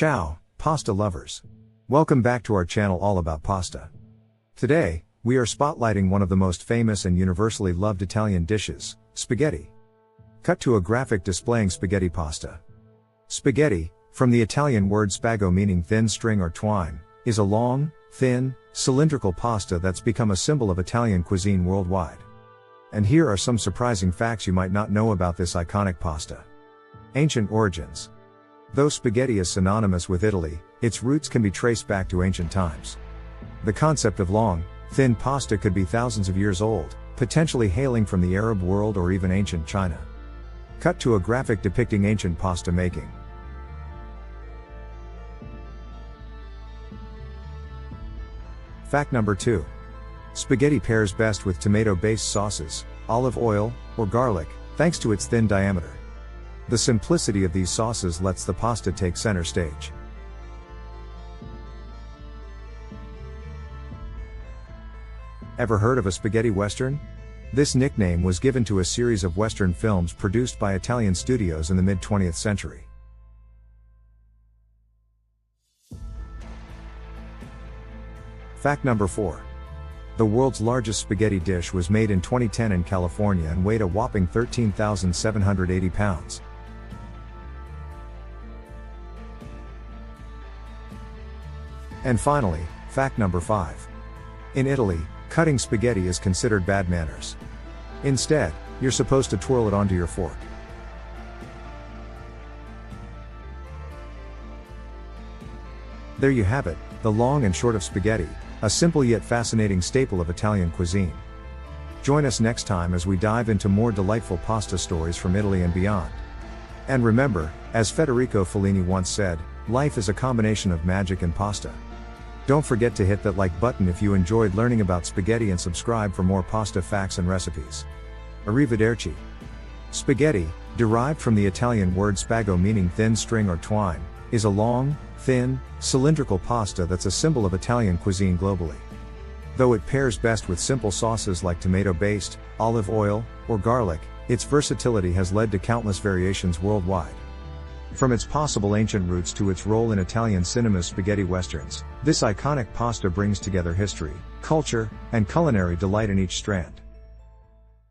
Ciao, pasta lovers. Welcome back to our channel all about pasta. Today, we are spotlighting one of the most famous and universally loved Italian dishes, spaghetti. Cut to a graphic displaying spaghetti pasta. Spaghetti, from the Italian word spago meaning thin string or twine, is a long, thin, cylindrical pasta that's become a symbol of Italian cuisine worldwide. And here are some surprising facts you might not know about this iconic pasta. Ancient origins. Though spaghetti is synonymous with Italy, its roots can be traced back to ancient times. The concept of long, thin pasta could be thousands of years old, potentially hailing from the Arab world or even ancient China. Cut to a graphic depicting ancient pasta making. Fact number 2. Spaghetti pairs best with tomato-based sauces, olive oil, or garlic, thanks to its thin diameter. The simplicity of these sauces lets the pasta take center stage. Ever heard of a spaghetti western? This nickname was given to a series of western films produced by Italian studios in the mid-20th century. Fact number 4. The world's largest spaghetti dish was made in 2010 in California and weighed a whopping 13,780 pounds. And finally, fact number 5. In Italy, cutting spaghetti is considered bad manners. Instead, you're supposed to twirl it onto your fork. There you have it, the long and short of spaghetti, a simple yet fascinating staple of Italian cuisine. Join us next time as we dive into more delightful pasta stories from Italy and beyond. And remember, as Federico Fellini once said, life is a combination of magic and pasta. Don't forget to hit that like button if you enjoyed learning about spaghetti and subscribe for more pasta facts and recipes. Arrivederci. Spaghetti, derived from the Italian word spago meaning thin string or twine, is a long, thin, cylindrical pasta that's a symbol of Italian cuisine globally. Though it pairs best with simple sauces like tomato-based, olive oil, or garlic, its versatility has led to countless variations worldwide. From its possible ancient roots to its role in Italian cinema's spaghetti westerns, this iconic pasta brings together history, culture, and culinary delight in each strand.